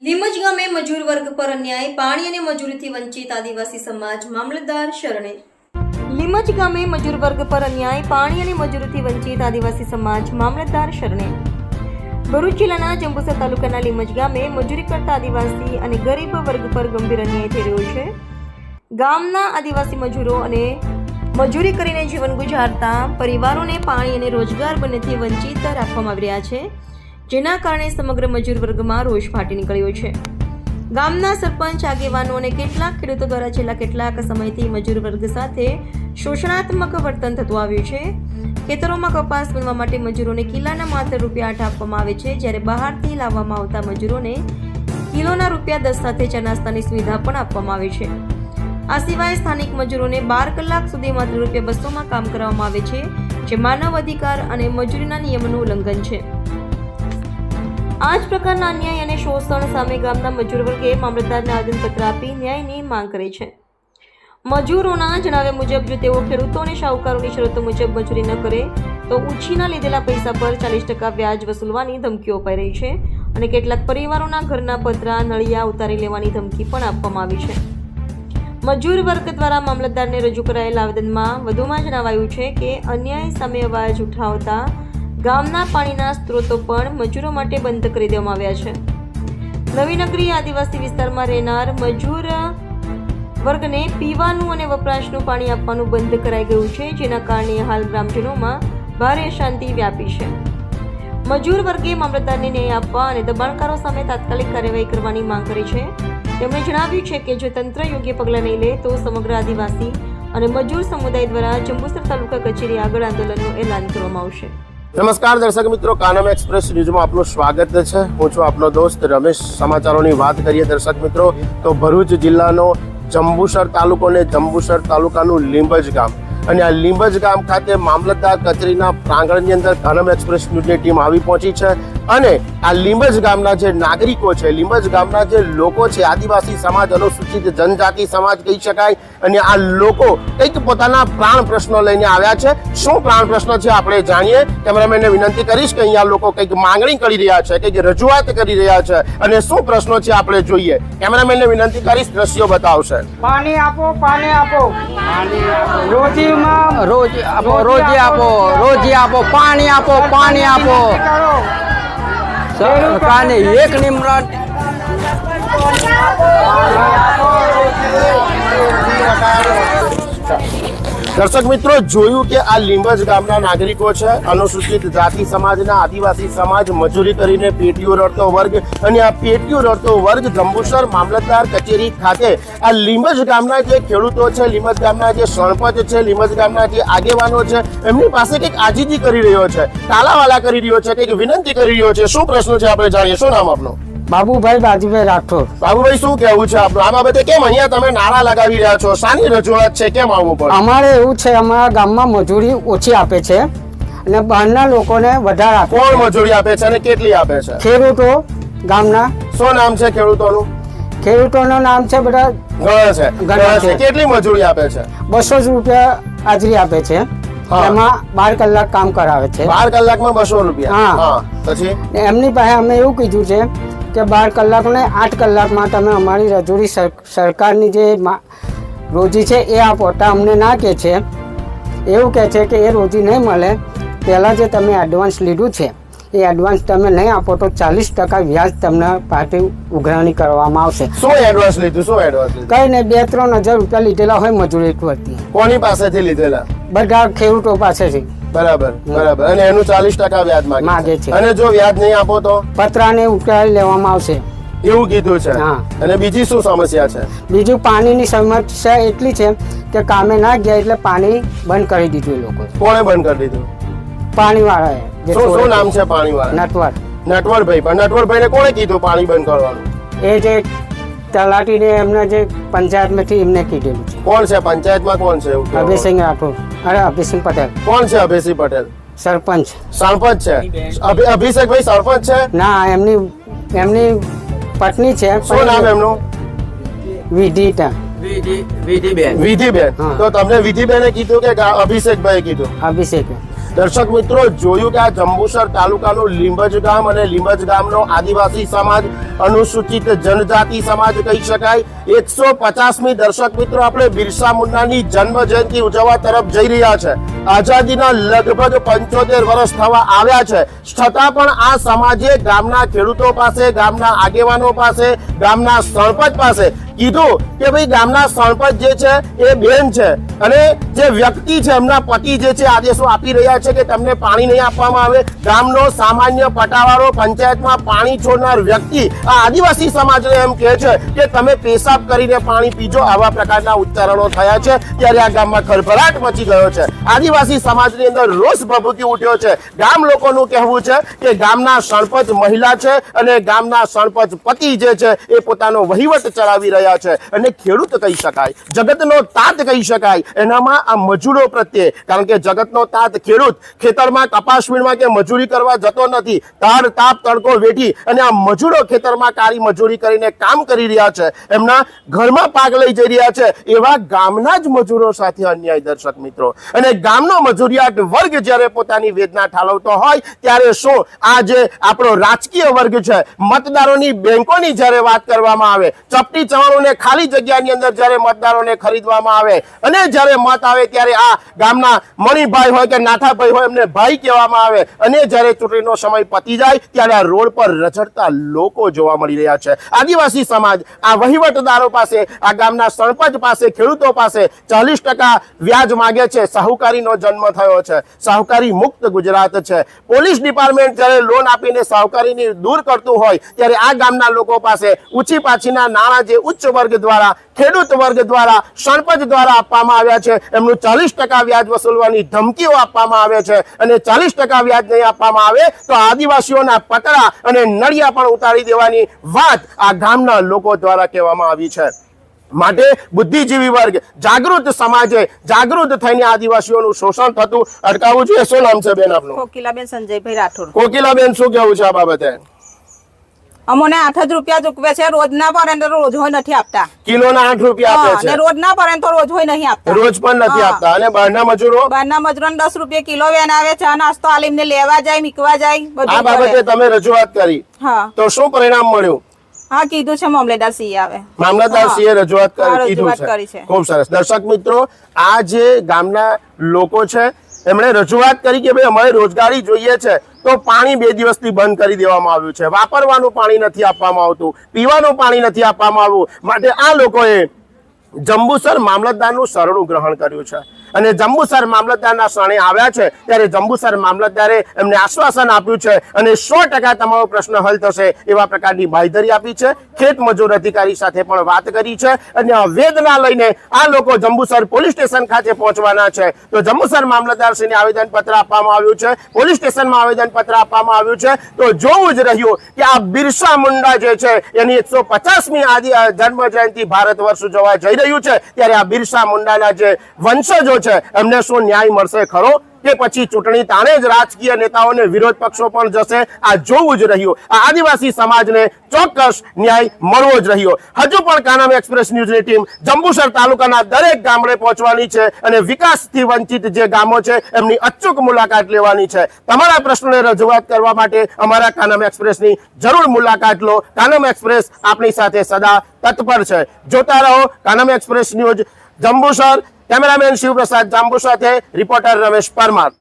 લીમજ ગામે મજૂર વર્ગ પર અન્યાય, પાણી અને મજૂરીથી વંચિત આદિવાસી સમાજ મામલતદાર શરણે. લીમજ ગામે મજૂર વર્ગ પર અન્યાય, પાણી અને મજૂરીથી વંચિત આદિવાસી સમાજ મામલતદાર શરણે. ભરૂચ જિલ્લાના જંબુસર તાલુકાના લીમજ ગામે મજૂરી કરતા આદિવાસી અને ગરીબ વર્ગ પર ગંભીર અન્યાય થઈ રહ્યો છે. ગામના આદિવાસી મજૂરો અને મજૂરી કરીને જીવન ગુજારતા પરિવારોને પાણી અને રોજગાર બંનેથી વંચિત રાખવામાં આવી રહ્યા છે, જેના કારણે સમગ્ર મજૂર વર્ગમાં રોષ ફાટી નીકળ્યો છે. ગામના સરપંચ, આગેવાનો અને કેટલાક ખેડૂતો દ્વારા છેલ્લા કેટલાક સમયથી મજૂર વર્ગ સાથે શોષણાત્મક વર્તન થતું આવ્યું છે. ખેતરોમાં કપાસ બનવા માટે મજૂરોને કિલ્લાના માત્ર ₹8 આપવામાં આવે છે, જ્યારે બહારથી લાવવામાં આવતા મજૂરોને કિલોના ₹10 સાથે ચા નાસ્તાની સુવિધા પણ આપવામાં આવે છે. આ સિવાય સ્થાનિક મજૂરોને 12 કલાક સુધી માત્ર ₹200માં કામ કરાવવામાં આવે છે, જે માનવ અધિકાર અને મજૂરીના નિયમોનું ઉલ્લંઘન છે. આ જ પ્રકારના અન્યાય અને શોષણ સામે ગામના મજૂર વર્ગે મામલતદારને આવેદનપત્ર આપી ન્યાયની માંગ કરી છે. મજૂરોના જણાવ્યા મુજબ જો તેઓ ખેડૂતો અને શાહુકારોની શરતો મુજબ મજૂરી ન કરે તો ઉછીના લીધેલા પૈસા પર 40% વ્યાજ વસૂલવાની ધમકીઓ અપાઈ રહી છે અને કેટલાક પરિવારોના ઘરના પતરા, નળિયા ઉતારી લેવાની ધમકી પણ આપવામાં આવી છે. મજૂર વર્ગ દ્વારા મામલતદારને રજૂ કરાયેલ આવેદનમાં વધુમાં જણાવાયું છે કે અન્યાય સામે અવાજ ઉઠાવતા ગામના પાણીના સ્ત્રોતો પણ મજૂરો માટે બંધ કરી દેવામાં આવ્યા છે. નવીનગરી આદિવાસી વિસ્તારમાં રહેનાર મજૂર વર્ગને પીવાનું અને વપરાશનું પાણી આપવાનું બંધ કરાઈ ગયું છે, જેના કારણે હાલ ગ્રામજનોમાં ભારે અશાંતિ વ્યાપી છે. મજૂર વર્ગે મામલતદારને ન્યાય આપવા અને દબાણકારો સામે તાત્કાલિક કાર્યવાહી કરવાની માંગ કરી છે. તેમણે જણાવ્યું છે કે જો તંત્ર યોગ્ય પગલાં નહીં લે તો સમગ્ર આદિવાસી અને મજૂર સમુદાય દ્વારા જંબુસર તાલુકા કચેરી આગળ આંદોલનનું એલાન કરવામાં આવશે. નમસ્કાર દર્શક મિત્રો, કાનમ એક્સપ્રેસ ન્યૂઝમાં આપનું સ્વાગત છે. હું છું આપનો દોસ્ત રમેશ. સમાચારોની વાત કરીએ દર્શક મિત્રો તો ભરૂચ જિલ્લાનો જંબુસર તાલુકો અને જંબુસર તાલુકાનું લીંબજ ગામ અને આ લીંબજ ગામ ખાતે મામલતદાર કચેરીના પ્રાંગણની અંદર કાનમ એક્સપ્રેસ ન્યૂઝની ટીમ આવી પહોંચી છે અને આ લીંબજ ગામના જે નાગરિકો છે, લીંબજ ગામના જે લોકો છે, આદિવાસી સમાજ, અનુસૂચિત જનજાતિ સમાજ કહી શકાય, અને આ લોકો કંઈક પોતાના પ્રાણ પ્રશ્નો લઈને આવ્યા છે. શું પ્રાણ પ્રશ્નો છે આપણે જાણીએ. કેમેરામેનને વિનંતી કરીશ કે અહીંયા લોકો કંઈક માંગણી કરી રહ્યા છે, કંઈક રજૂઆત કરી રહ્યા છે અને શું પ્રશ્નો છે આપણે જોઈએ. કેમેરામેનને વિનંતી કરીશ, દ્રશ્યો બતાવશે. પાણી આપો, પાણી આપો, રોજીમાં રોજી આપો, રોજી આપો, રોજી આપો, પાણી આપો, પાણી આપો. સરકારને એક નિમ્રત દર્શક મિત્રો, જોયું કે આ લીંબજ ગામના નાગરિકો છે, અનુસૂચિત જાતિ સમાજના, આદિવાસી સમાજ, મજૂરી કરીને પેટીઓ રડતો વર્ગ, અને આ પેટીઓ રડતો વર્ગ જંબુસર મામલતદાર કચેરી ખાતે આ લીંબજ ગામના જે ખેડૂતો છે, લીંબજ ગામના જે સરપંચ છે, લીંબજ ગામના જે આગેવાનો છે, એમની પાસે કંઈક આજીજી કરી રહ્યો છે, તાલાવાલા કરી રહ્યો છે, કંઈક વિનંતી કરી રહ્યો છે. શું પ્રશ્ન છે આપણે જાણીએ. શું નામ આપનું? બાબુભાઈ બાજીભાઈ રાઠોડ. બાબુભાઈ, શું કહેવું છે આપણું આ બાબતે? કેમ અહીંયા તમે નારા લગાવી રહ્યા છો? શાની રજૂઆત છે? કેમ આવવું પડે? અમારે એવું છે, અમારા ગામમાં મજૂરી ઓછી આપે છે અને બહારના લોકોને વધારે આપે. કોણ મજૂરી આપે છે અને કેટલી આપે છે? ખેડૂતો ગામના. શું નામ છે ખેડૂતોનું? ખેડૂતોનું નામ છે બધા ગણે છે. કેટલી મજૂરી આપે છે? ₹200 હાજરી આપે છે. એમાં 12 કલાક કામ કરાવે છે. 12 કલાકમાં ₹200. હા. પછી એમની પાસે અમે એવું કીધું છે કે 12 કલાક ને 8 કલાકમાં તમે અમારી રજૂરી સરકારની જે રોજી છે એ આપો. તો અમને ના કહે છે, એવું કહે છે કે એ રોજી નહીં મળે. પહેલાં જે તમે એડવાન્સ લીધું છે એ એડવાન્સ તમે નહીં આપો તો 40% વ્યાજ તમને પાછી ઉઘરાણી કરવામાં આવશે. શું એડવાન્સ લીધું? શું એડવાન્સ લીધું? કઈ નહીં, ₹2-3 હજાર લીધેલા હોય મજૂરી કરતી. કોની પાસેથી લીધેલા? બધા ખેડૂતો પાસેથી. બરાબર, બરાબર. અને એનું 40% વ્યાજ માગે છે. અને જો વ્યાજ નહીં આપો તો પતરાને ઉતારી લેવામાં આવશે, એવું કીધું છે. હા. અને બીજી શું સમસ્યા છે? બીજું પાણીની સમસ્યા એટલી છે કે કામે ના ગયા એટલે પાણી બંધ કરી દીધું. એ લોકો કોણે બંધ કરી દીધું? પાણીવાળાએ. શું નામ છે પાણીવાળા? નટવર. નટવરભાઈ. પણ નટવરભાઈને કોણે કીધું પાણી બંધ કરવાનું? એ જે તલાટીને એમને જે પંચાયતમાંથી એમને કીધેલું છે. કોણ છે પંચાયતમાં? કોણ છે? અભયસિંહ રાઠોડ. અરે અભયસિંહ પટેલ. કોણ છે અભયસિંહ પટેલ? સરપંચ. સરપંચ છે. અભિષેકભાઈ સરપંચ છે? ના, એમની પત્ની છે. શું નામ એમનું? વિધિતા. વિધિબેન. વિધિબેન. તો તમને વિધિબેને કીધું કે અભિષેકભાઈ કીધું? અભિષેક. દર્શક મિત્રો, જોયું કે આ જંબુસર તાલુકાનું લીંબજ ગામ અને લીંબજ ગામનો આદિવાસી સમાજ અનુસૂચિત જનજાતિ સમાજ કહી શકાય. 150મી દર્શક મિત્રો આપણે બિરસા મુંડાની જન્મ જયંતિ ઉજવવા તરફ જઈ રહ્યા છે. આઝાદીના લગભગ 75 વર્ષ થવા આવ્યા છે, છતાં પણ આ સમાજે ગામના ખેડૂતો પાસે, ગામના આગેવાનો પાસે, ગામના સરપંચ પાસે કીધું કે ભાઈ ગામના સરપંચ જે છે એ બેન છે અને જે વ્યક્તિ છે એમના પતિ જે છે આદેશો આપી રહ્યા છે કે તમને પાણી નહીં આપવામાં આવે. ગામનો સામાન્ય પટાવાળો, પંચાયતમાં પાણી છોડનાર વ્યક્તિ આ આદિવાસી સમાજને એમ કહે છે કે તમે પેશાબ કરીને પાણી પીજો. આવા પ્રકારના ઉચ્ચારણો થયા છે ત્યારે આ ગામમાં ખળભળાટ મચી ગયો છે. આદિવાસી સમાજની અંદર રોષ ભભૂકી ઉઠ્યો છે. ગામ લોકોનું કહેવું છે કે ગામના સરપંચ મહિલા છે અને ગામના સરપંચ પતિ જે છે એ પોતાનો વહીવટ ચલાવી રહ્યા છે અને ખેડૂત કહી શકાય, જગતનો તાત કહી શકાય એનામાં આ મજૂરો પ્રત્યે, કારણ કે જગતનો તાત ખેડૂત ખેતરમાં કપાસ વીણવા કે મજૂરી કરવા જતો નથી. તાર તાપ તડકો વેઠી અને આ મજૂરો ખેતરમાં કાળી મજૂરી કરીને કામ કરી રહ્યા છે, એમના ઘરમાં પાક લઈ જઈ રહ્યા છે. એવા ગામના જ મજૂરો સાથે અન્યાય દર્શક મિત્રો. અને ગામનો મજૂરિયાત વર્ગ જ્યારે પોતાની વેદના ઠાલવતો હોય ત્યારે શું આ જે આપણો રાજકીય વર્ગ છે, મતદારોની બેંકોની જ્યારે વાત કરવામાં આવે, ચપટી ચવાણોને ખાલી જગ્યાની અંદર જ્યારે મતદારોને ખરીદવામાં આવે અને જ્યારે મત આવે ત્યારે આ ગામના મણિભાઈ હોય કે નાથાભાઈ હોય એમને ભાઈ કહેવામાં આવે અને જ્યારે ચૂંટણીનો સમય પતી જાય ત્યારે આ રોડ પર રઝળતા લોકો જોવા મળી રહ્યા છે. આદિવાસી સમાજ આ વહીવટદારો પાસે, આ ગામના સરપંચ પાસે, ખેડૂતો પાસે 40% વ્યાજ માંગે છે. સાહુકારીનો જન્મ થયો છે, સાહુકારી મુક્ત ગુજરાત છે. પોલીસ ડિપાર્ટમેન્ટ જ્યારે લોન આપીને સાહુકારીની દૂર કરતું હોય ત્યારે આ ગામના લોકો પાસે ઊંચી પાછીના નાણાં જે ઉચ્ચ વર્ગ દ્વારા, ખેડૂત વર્ગ દ્વારા, સરપંચ દ્વારા આપવામાં આવ્યા છે એમનું 40% વ્યાજ વસૂલવાની ધમકીઓ આપવામાં આવે છે અને 40% વ્યાજ નહીં આપવામાં આવે તો આદિવાસીઓના પતરા અને નળિયા પણ ઉતારી દેવાની વાત આ ગામના લોકો દ્વારા કહેવામાં આવી છે. માટે બુદ્ધિજીવી વર્ગ, જાગૃત સમાજે જાગૃત થઈને આદિવાસીઓનું શોષણ થતું અટકાવવું જોઈએ. શું નામ છે બેન આપનું? કોકિલાબેન સંજયભાઈ રાઠોડ. કોકિલાબેન, શું કહેવું છે આ બાબતે? અમોને 8 જ રૂપિયા ચૂકવે છે, રોજ ના પડે તો રોજ હોય નથી આપતા. કિલોના 8 રૂપિયા આપે છે, રોજ ના પડે તો રોજ હોય નહીં આપતા. રોજ પણ નથી આપતા. અને બહારના મજૂરો? બહારના મજૂરોને 10 રૂપિયા કિલો વેન આવે, ચા નાસ્તો આલીમને લેવા જાય, મૂકવા જાય, બધું આ બાબતે તમે રજૂઆત કરી, હા, તો શું પરિણામ મળ્યું? હા, કીધું છે મામલેદાર સિંહ આવે. મામલતદાર સિંહે રજૂઆત કીધું કરી છે. છે. ખૂબ સરસ. દર્શક મિત્રો, આ જે ગામના લોકો છે એમણે રજૂઆત કરી કે ભાઈ અમારે રોજગારી જોઈએ છે તો પાણી 2 દિવસથી બંધ કરી દેવામાં આવ્યું છે. વાપરવાનું પાણી નથી આપવામાં આવતું, પીવાનું પાણી નથી આપવામાં આવ્યું. માટે આ લોકોએ જંબુસર મામલતદારનું શરણું ગ્રહણ કર્યું છે અને જંબુસર મામલતદારના શરણે આવ્યા છે ત્યારે જંબુસર મામલતદારે એમને આશ્વાસન આપ્યું છે અને 100% તમારો પ્રશ્ન હલ થશે એવા પ્રકારની બાંયધરી આપી છે. ખેત મજૂર અધિકારી સાથે પણ વાત કરી છે અને આ વેદના લઈને આ લોકો જંબુસર પોલીસ સ્ટેશન ખાતે પહોંચવાના છે. તો જંબુસર મામલતદારશ્રીને આવેદનપત્ર આપવામાં આવ્યું છે, પોલીસ સ્ટેશનમાં આવેદનપત્ર આપવામાં આવ્યું છે. તો જોવું જ રહ્યું કે આ બિરસા મુંડા જે છે એની 150મી જન્મ જયંતિ ભારત વર્ષ ઉજવવા જઈ રહ્યું છે ત્યારે આ બિરસા મુંડાના જે વંશજો છે એમને શું ન્યાય મળશે ખરો કે પછી ચૂંટણી તાણે જ રાજકીય નેતાઓને વિરોધ પક્ષો પણ જશે? આ જોવું જ રહ્યું. આ આદિવાસી સમાજને ચોક્કસ ન્યાય મળવો જ રહ્યો. હજુ પણ કાનમ એક્સપ્રેસ ન્યૂઝની ટીમ જંબુસર તાલુકાના દરેક ગામડે પહોંચવાની છે અને વિકાસથી વંચિત જે ગામો છે એમની અચૂક મુલાકાત લેવાની છે. તમારા પ્રશ્નોને રજૂઆત કરવા માટે અમારા કાનમ એક્સપ્રેસની જરૂર મુલાકાત લો. કાનમ એક્સપ્રેસ આપણી સાથે સદા તત્પર છે. જોતા રહો Kanam express news Jambusar. Cameraman Shivprasad Jambu સાથે રિપોર્ટર રમેશ પરમાર.